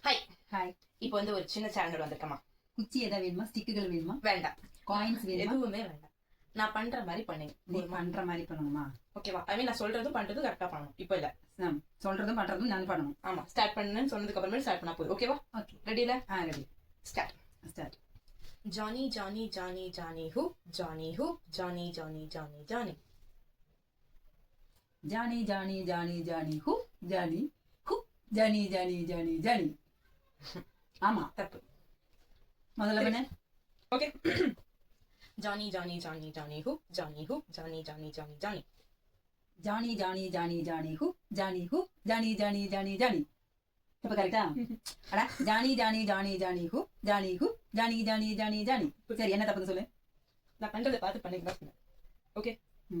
Hi hi. இப்போ வந்து ஒரு சின்ன சேனல் வந்திருக்கமா. குச்சி ஏதாவது வேணுமா? ஸ்டிக்குகள் வேணுமா? வேண்டாம், காயின்ஸ் வேணுமா? எதுவுமே வேண்டாம். நான் பண்ற மாதிரி பண்ணுங்க. நீ பண்ற மாதிரி பண்ணணுமா? ஓகேவா? ஐ மீன் நான் சொல்றதும் பண்றதும் கரெக்டா பண்ணணும். இப்போ இல்ல, சொல்றதும் பண்றதும் நான் பண்ணணும். ஆமா, ஸ்டார்ட் பண்ணுன்னு சொன்னதுக்கு அப்புறமே ஸ்டார்ட் பண்ணா போதும். ஓகேவா? ஓகே, ரெடில? Ready. Start. Start. Johnny, Johnny, Johnny, Johnny who? Johnny who? Johnny, Johnny, Johnny, Johnny. Johnny Johnny Johnny Johnny ஹூ ஜானி ஹூ ஜானி ஜானி ஜானி ஜானி. ஆமா, தப்பு. முதல்ல பண்ணு. Okay. Johnny, Johnny, Johnny, Johnny who? Johnny who? Johnny, Johnny, Johnny, Johnny. Johnny Johnny Johnny Johnny ஹூ Johnny ஹூ Johnny Johnny Johnny Johnny. இப்ப கரெக்டா? அட, ஜானி ஜானி ஜானி ஜானி ஹூ ஜானி ஹூ ஜானி ஜானி ஜானி ஜானி. சரி, என்ன தப்புன்னு சொல்லு. நான் பண்றதை பார்த்து பண்ணிக்கலாம் சொன்னேன். ஓகே,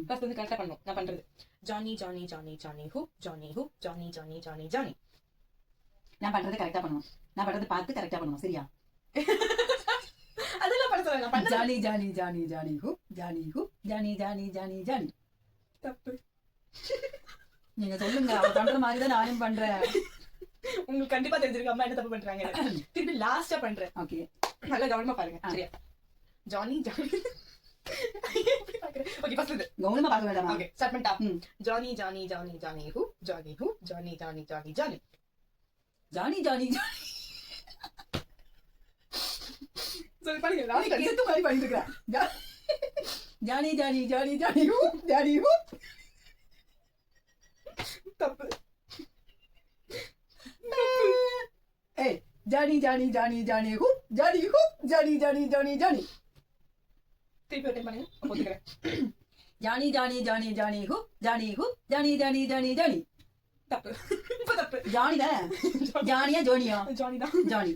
ஃபர்ஸ்ட் வந்து கரெக்டா பண்ணணும். நான் பண்றது Johnny, Johnny, Johnny, Johnny who? Johnny who? Johnny, Johnny, Johnny, Johnny. நான் பண்றதை கரெக்டா பண்ணணும். நான் பண்றதை பார்த்து கரெக்டா பண்ணணும். சரியா? அதெல்லாம் பண்ண சொல்ல. நான் பண்ண ஜானி ஜானி ஜானி ஜானி ஹூ ஜானி ஹூ ஜானி ஜானி ஜானி ஜானி. தப்பு. நீங்க சொல்லுங்க, அவ பண்ற மாதிரி தான் நானும் பண்றேன். உங்களுக்கு கண்டிப்பா தெரிஞ்சிருக்கு அம்மா என்ன தப்பு பண்றாங்க. திருப்பி லாஸ்டா பண்றேன். ஓகே, நல்லா கவனமா பாருங்க. சரியா? Johnny, Johnny. ஓகே, ஃபர்ஸ்ட் இது கவனமா பார்க்க வேண்டாமா? ஓகே, ஸ்டார்ட் பண்ணிட்டா. Johnny, Johnny, Johnny, Johnny who? Johnny who? Johnny, Johnny, Johnny, Johnny. Johnny Johnny Johnny. சரி பாருங்க, லாஸ்ட் நீ கேத்து மாதிரி பண்ணிட்டு இருக்கற. ஜானி ஜானி ஜானி ஜானி ஹூ ஜானி ஹூ. தப்பு. ஏய், ஜானி ஜானி ஜானி ஜானி ஹூ ஜானி ஹூ ஜானி ஜானி ஜானி ஜானி. திருப்பி டைம் பண்ணுங்க, போட்டுக்கிறேன். ஜானி ஜானி ஜானி ஜானி ஹூ ஜானி ஹூ ஜானி ஜானி ஜானி ஜானி. தப்பு. இப்ப தப்பு. ஜானி தானே? ஜானியா ஜோனியா? ஜானி தான். ஜானி.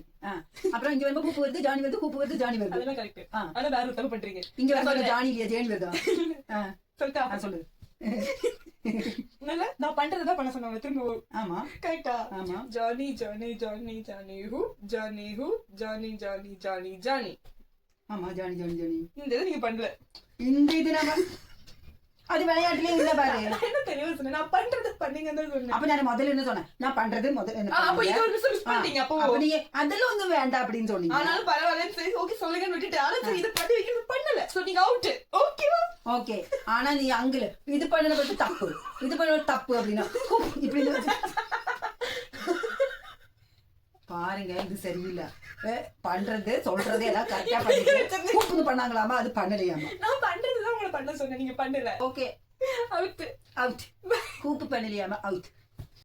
அப்புறம் இங்க வரும்போது கூப்பு வருது, ஜானி வருது, கூப்பு வருது, ஜானி வருது. அதெல்லாம் கரெக்ட். ஆனா வேற ஒரு தப்பு பண்றீங்க. இங்க வரும்போது ஜானி இல்லையா, ஜேனி வருதா? சொல்லிட்டா? சொல்லு. நல்ல நான் பண்றதுதான் பண்ண சொன்னாங்க. திரும்ப ஆமா, கரெக்டா? ஆமா. Johnny, Johnny, Johnny, Johnny who? Johnny who? Johnny, Johnny, Johnny, Johnny. ஆமா, ஜானி ஜானி ஜானி. இந்த இது நீங்க பண்ணல. இந்த இது நம்ம அது விளையாட்டுலயே இல்ல பாரு. என்ன தெரியும் சொன்னேன், நான் பண்றது பண்ணீங்கன்னு சொன்னேன். அப்ப நான் முதல்ல என்ன சொன்னேன்? நான் பண்றது அப்ப இது ஒரு மிஸ் பண்ணிட்டீங்க. அப்போ நீங்க அதெல்லாம் ஒண்ணும் வேண்டாம் அப்படின்னு சொன்னீங்க. ஆனாலும் பரவாயில்ல, சரி ஓகே சொல்லுங்கன்னு விட்டுட்டு ஆனா சரி இது பண்ணி வைக்கிறது பண்ணல. சோ நீங்க அவுட். ஓகேவா? ஓகே. ஆனா நீ அங்கிள் இது பண்ணது பத்தி தப்பு, இது பண்ணது தப்பு அப்படின்னா இப்படி பாருங்க. இது சரியில்லை. பண்றது சொல்றது எல்லாம் கரெக்டா பண்ணிட்டு கூப்பிட்டு பண்ணாங்களாமா, அது பண்ணலையாமா. நான் பண்றதுதான் உங்களை பண்ண சொன்னேன், நீங்க பண்ணல. Okay, out. அவுட். கூப்பு பண்ணலையாமா, அவுட்.